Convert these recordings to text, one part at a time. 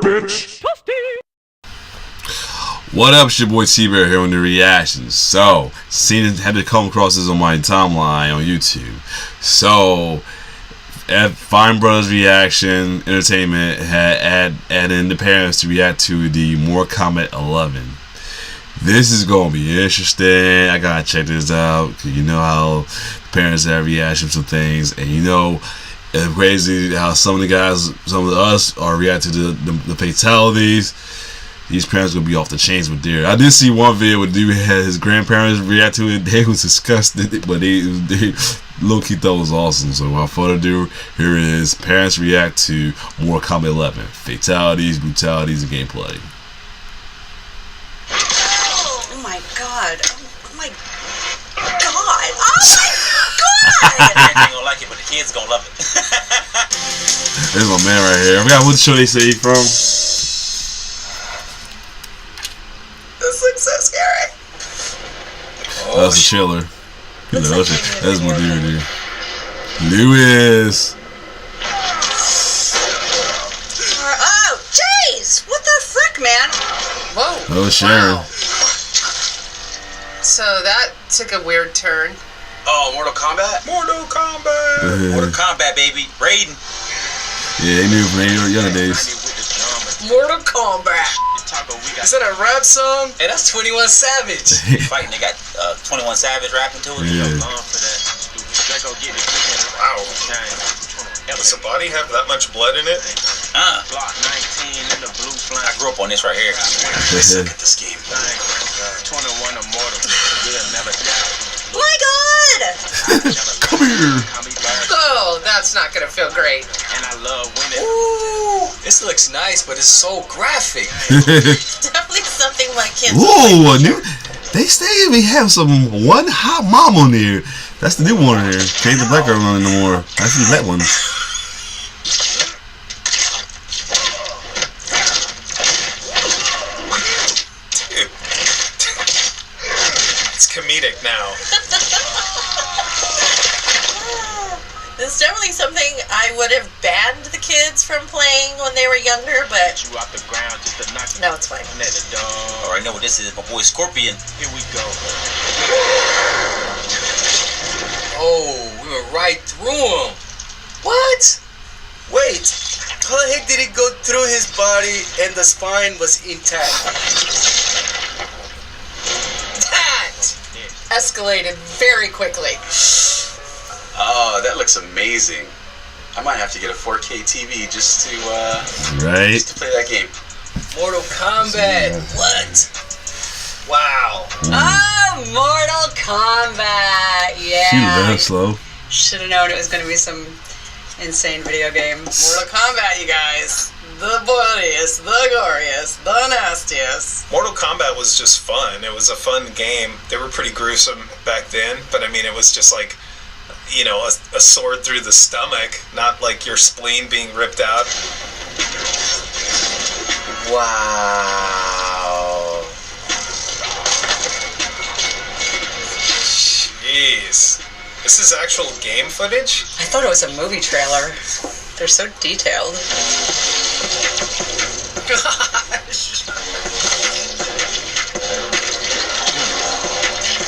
bitch! What up, it's your boy T-Bear here on the reactions. So, had to come across this on my timeline on YouTube. So, at Fine Brothers Reaction Entertainment had in the parents to react to the Mortal Kombat 11. This is gonna be interesting. I gotta check this out because you know how the parents have reactions to things, and you know it's crazy how some of the guys, some of us, are reacting to the fatalities. These parents gonna be off the chains with their. I did see one video where dude had his grandparents react to it. They was disgusted, but they low-key thought it was awesome. So without further ado, here it is. Parents react to Mortal Kombat 11. Fatalities, brutalities, and gameplay. Oh my god. Oh my god. Oh my god! Parents ain't gonna like it, but the kids gonna love it. There's my man right here. I forgot what show they say he from. This looks so scary. Oh, that's a chiller. That's my dude. Lewis. Oh, jeez! What the frick, man? Whoa. Oh, Sharon. Wow. So that took a weird turn. Oh, Mortal Kombat? Mortal Kombat! Mortal Kombat, baby. Raiden. Yeah, he knew from the younger days. Mortal Kombat. Is that a rap song? Hey, that's 21 Savage. Fighting, they got 21 Savage rapping to it. Yeah. Wow. Does the body have that much blood in it? I grew up on this right here. Look at this game. My god! Come here. Oh, that's not gonna feel great. Ooh, this looks nice, but it's so graphic. Definitely something my kids Whoa, they say we have some one hot mom on there. That's the new one here. Can't the black girl on it no more. I see that one. Dude. It's comedic now. It's definitely something I would have banned the kids from playing when they were younger, but no, it's fine. All right, know what this is. My boy Scorpion. Here we go. Oh, we went right through him. What? Wait, how the heck did it go through his body and the spine was intact? That escalated very quickly. Oh, that looks amazing. I might have to get a 4K TV just to play that game. Mortal Kombat. What? Wow. Oh, Mortal Kombat! She Yeah. very slow. Should have known it was going to be some insane video game. Mortal Kombat, you guys. The bloodiest, the goriest, the nastiest. Mortal Kombat was just fun. It was a fun game. They were pretty gruesome back then, but I mean, it was just like, you know, a sword through the stomach, not like your spleen being ripped out. Wow. Jeez. This is actual game footage? I thought it was a movie trailer. They're so detailed. Gosh.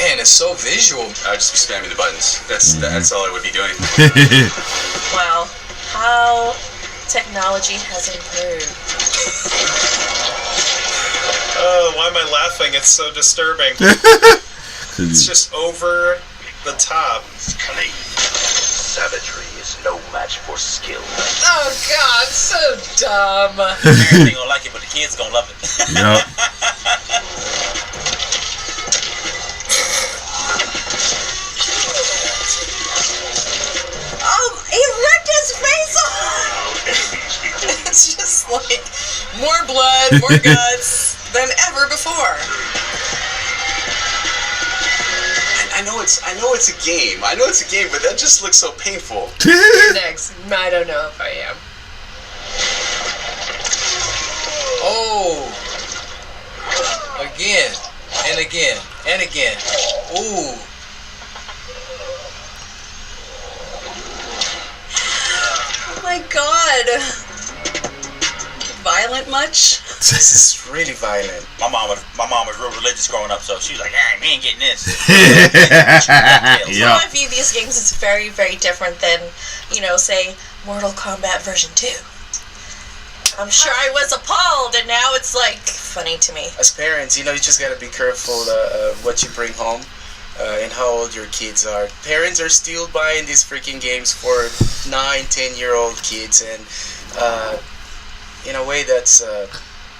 Man, it's so visual. I'd just be spamming the buttons. That's all I would be doing. Wow. How technology has improved. Oh, why am I laughing? It's so disturbing. It's just over the top. Savagery is no match for skill. Oh god, so dumb. Parents ain't gonna like it, but the kids gonna love it. Yep. He ripped his face off! It's just like more blood, more guts than ever before. I know it's a game. I know it's a game, but that just looks so painful. Next, I don't know if I am. Oh. Again. And again. And again. Ooh. Oh my god. violent much? This is really violent. My mom was real religious growing up, so she was like, "Hey, we ain't getting this." So I view these games as very, very different than, say, Mortal Kombat version 2. I'm sure I was appalled, and now it's like funny to me. As parents, you just gotta be careful what you bring home and how old your kids are. Parents are still buying these freaking games for 9-10-year-old kids, and in a way that's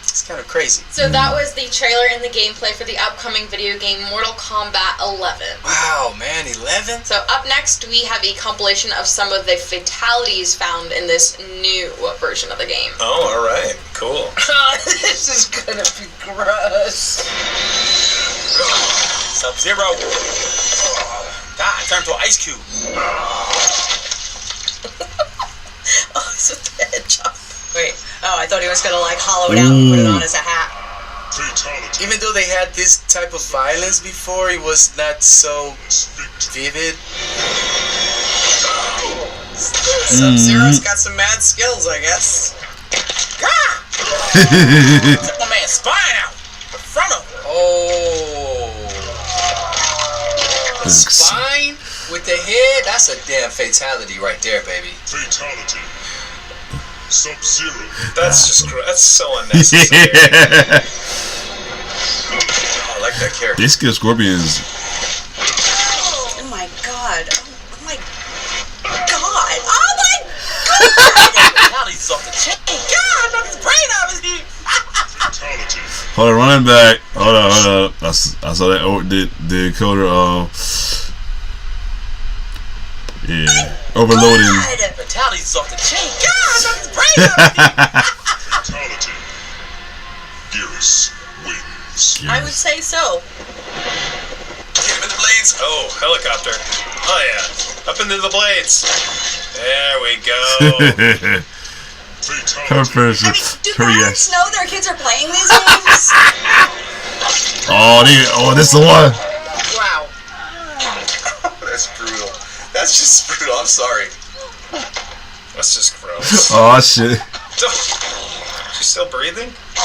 it's kind of crazy. So that was the trailer and the gameplay for the upcoming video game Mortal Kombat 11. Wow, man, 11? So up next we have a compilation of some of the fatalities found in this new version of the game. Oh, alright. Cool. This is gonna be gross. Sub-Zero. God, turn to an ice cube. Oh, it's with the hedgehog. Wait, I thought he was gonna hollow it out and put it on as a hat. Even though they had this type of violence before, it was not so vivid. Sub-Zero's got some mad skills, I guess. Took my man's spine out in front of him. Oh. The spine with the head, that's a damn fatality right there, baby. Fatality. Sub-Zero. That's so unnecessary. I like that character. They skill Scorpions. Oh my god. Oh my god. Oh my god! Fatalities off the chain. God, knocked his brain out of his head. Fatality. Hold on, running back. Hold on. I saw that. The coder. Yeah. Overloading. Fatalities off the chain. God, knocked his brain out of his head. Fatality. Gearus wins. I would say so. Get him in the blades. Oh, helicopter. Oh yeah. Up into the blades. There we go. Her first. I mean, do parents know their kids are playing these games? Oh, this is the one. Wow. That's brutal. That's just brutal. I'm sorry. That's just gross. Oh shit. She's still breathing? Oh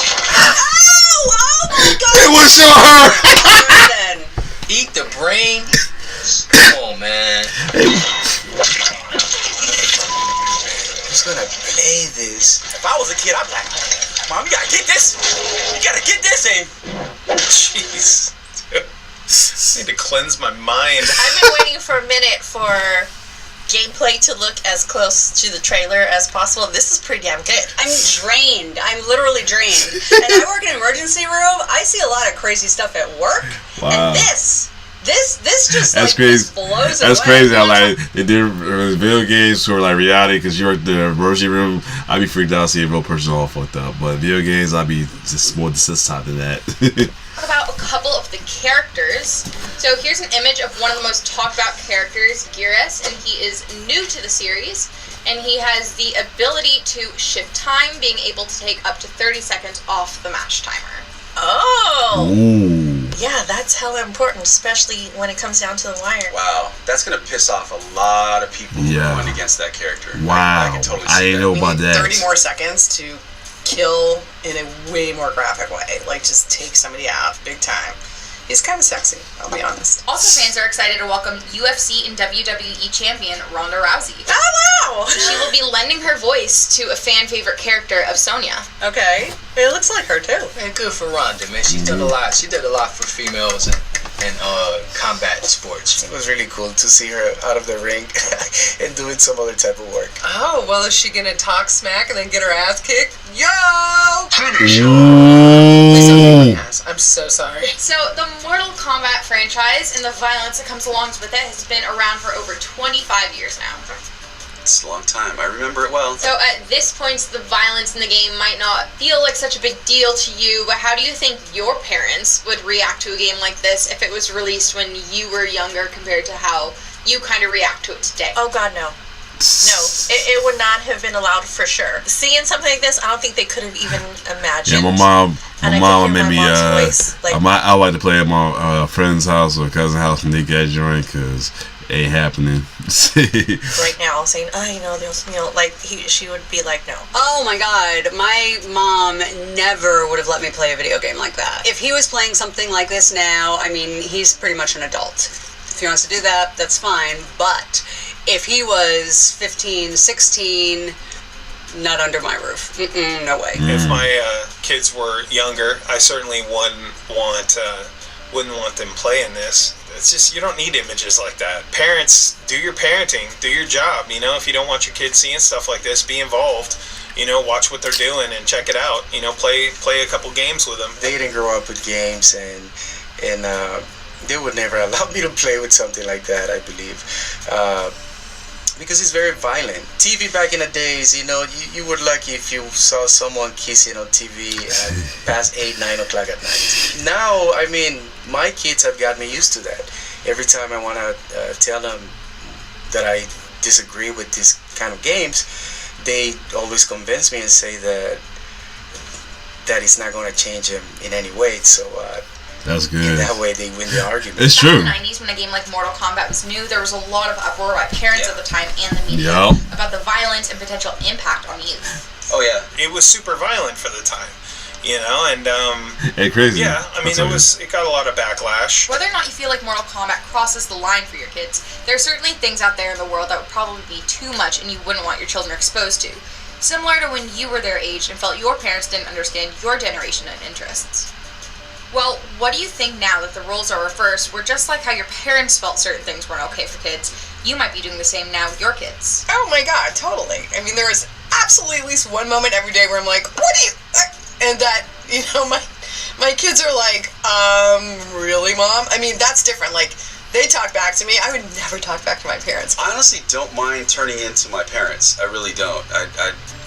my god! It was show her. Then eat the brain. Come on, man. Who's gonna play this? If I was a kid, I'd be like, Mom, you gotta get this. You gotta get this in. Jeez. I need to cleanse my mind. I've been waiting for a minute for gameplay to look as close to the trailer as possible. This is pretty damn good. I'm drained. I'm literally drained. And I work in an emergency room. I see a lot of crazy stuff at work. Wow. And this just That's like crazy. just blows That's away. crazy how they do video games for reality, because you're at the emergency room. I'd be freaked out seeing a real person all fucked up. But video games, I'd be just more desensitized than that. Talk about a couple of the characters. So here's an image of one of the most talked about characters, Gearus, and he is new to the series, and he has the ability to shift time, being able to take up to 30 seconds off the match timer. Oh! Ooh. Yeah, that's hella important, especially when it comes down to the wire. Wow, that's gonna piss off a lot of people who Yeah. are going against that character. Wow. I can totally I see didn't that. know We about need that. 30 more seconds to kill in a way more graphic way. Like, just take somebody out big time. He's kind of sexy, I'll be honest. Also, fans are excited to welcome UFC and WWE champion Ronda Rousey. Oh, wow! She will be lending her voice to a fan favorite character of Sonya. Okay. It looks like her, too. Man, good for Ronda, man. She did a lot. She did a lot for females and combat sports. It was really cool to see her out of the ring and doing some other type of work. Oh, well, is she gonna talk smack and then get her ass kicked? Yo! Ooh. I'm so sorry. So, the Mortal Kombat franchise and the violence that comes along with it has been around for over 25 years now. It's a long time. I remember it well. So, at this point, the violence in the game might not feel like such a big deal to you, but how do you think your parents would react to a game like this if it was released when you were younger compared to how you kind of react to it today? Oh god, no. No, it would not have been allowed for sure. Seeing something like this, I don't think they could have even imagined. Yeah, my mom And I made could hear me. my mom's voice, like- I like to play at my friend's house or cousin's house and they get joint because ain't happening. Right now, saying, like she would be like, no. Oh my God, my mom never would have let me play a video game like that. If he was playing something like this now, I mean, he's pretty much an adult. If he wants to do that, that's fine. But if he was 15, 16, not under my roof. No way. If my kids were younger, I certainly wouldn't want them playing this. It's just, you don't need images like that. Parents, do your parenting, do your job. You know, if you don't want your kids seeing stuff like this, be involved. You know, watch what they're doing and check it out. You know, play a couple games with them. They didn't grow up with games, and they would never allow me to play with something like that, I believe. Because it's very violent. TV back in the days, you know, you were lucky if you saw someone kissing on TV at past 8, 9 o'clock at night. Now, I mean, my kids have got me used to that. Every time I want to tell them that I disagree with these kind of games, they always convince me and say that it's not going to change them in any way. So, that's good. In that way, they win the argument. It's true. In the 90s, when a game like Mortal Kombat was new, there was a lot of uproar by parents at the time and the media about the violence and potential impact on youth. Oh yeah, it was super violent for the time, you know, and hey, crazy. Yeah, I mean, it got a lot of backlash. Whether or not you feel like Mortal Kombat crosses the line for your kids, there are certainly things out there in the world that would probably be too much and you wouldn't want your children exposed to. Similar to when you were their age and felt your parents didn't understand your generation and interests. Well, what do you think now that the roles are reversed, where just like how your parents felt certain things weren't okay for kids, you might be doing the same now with your kids? Oh my God, totally. I mean, there is absolutely at least one moment every day where I'm like, what do you... And that, you know, my kids are like, really, Mom? I mean, that's different. Like, they talk back to me. I would never talk back to my parents. I honestly don't mind turning into my parents. I really don't.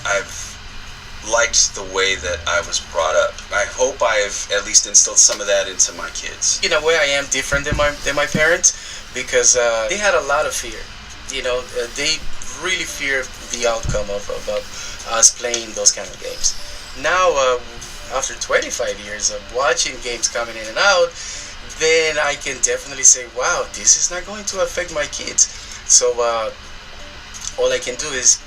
I've liked the way that I was brought up. I hope I've at least instilled some of that into my kids. In a way, I am different than my parents because they had a lot of fear. You know, they really fear the outcome of us playing those kind of games. Now, after 25 years of watching games coming in and out, then I can definitely say, wow, this is not going to affect my kids. So all I can do is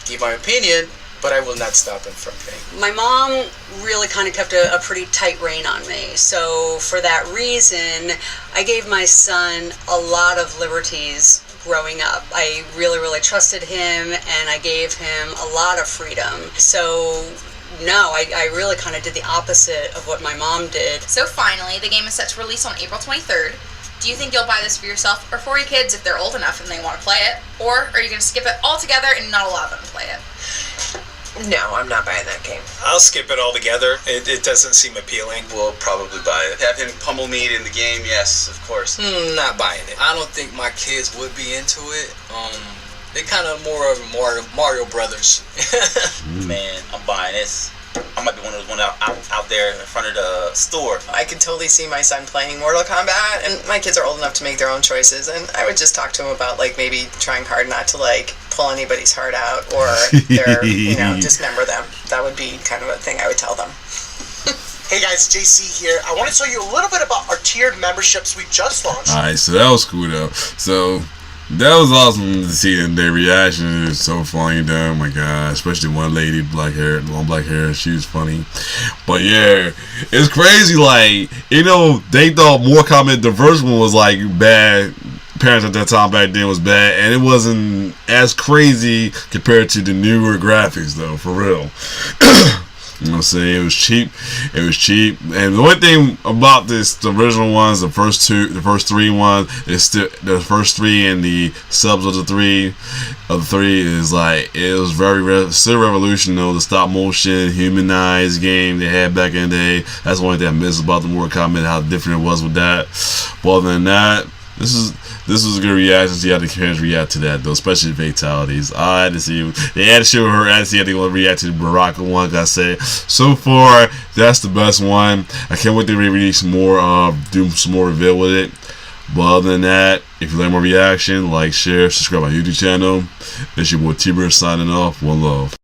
give my opinion, but I will not stop them from playing. My mom really kind of kept a pretty tight rein on me. So for that reason, I gave my son a lot of liberties growing up. I really, really trusted him, and I gave him a lot of freedom. So no, I really kind of did the opposite of what my mom did. So finally, the game is set to release on April 23rd. Do you think you'll buy this for yourself or for your kids if they're old enough and they want to play it? Or are you going to skip it altogether and not allow them to play it? No, I'm not buying that game. I'll skip it altogether. It doesn't seem appealing. We'll probably buy it. Have him pummel me in the game, yes, of course. Not buying it. I don't think my kids would be into it. They kind of more of Mario Brothers. Man, I'm buying this. I might be one of those out there in front of the store. I could totally see my son playing Mortal Kombat, and my kids are old enough to make their own choices, and I would just talk to him about, like, maybe trying hard not to, like, pull anybody's heart out or dismember them. That would be kind of a thing I would tell them. Hey guys, JC here. I want to tell you a little bit about our tiered memberships we just launched. Alright, so that was cool though. So that was awesome to see their reaction. It was so funny though. Oh my god, especially one lady, long black hair, she was funny. But yeah, it's crazy. Like, you know, they thought Mortal Kombat the first one was like bad. Parents at that time back then was bad, and it wasn't as crazy compared to the newer graphics though, for real. You know what I'm saying? It was cheap. And the one thing about this, the original ones, the first three ones, is still the first three and the subs of the three is like, it was still revolutionary. The stop motion humanized game they had back in the day. That's the only thing I miss about the Mortal Kombat, how different it was with that. But other than that, this was a good reaction. See how the parents react to that, though, especially Fatalities. I had to see. They had to show her. I had to see how they want to react to the Baraka one. Like I said, so far that's the best one. I can't wait to release more. Do some more reveal with it. But other than that, if you like more reaction, like, share, subscribe my YouTube channel. It's your boy T-Bird signing off. One love.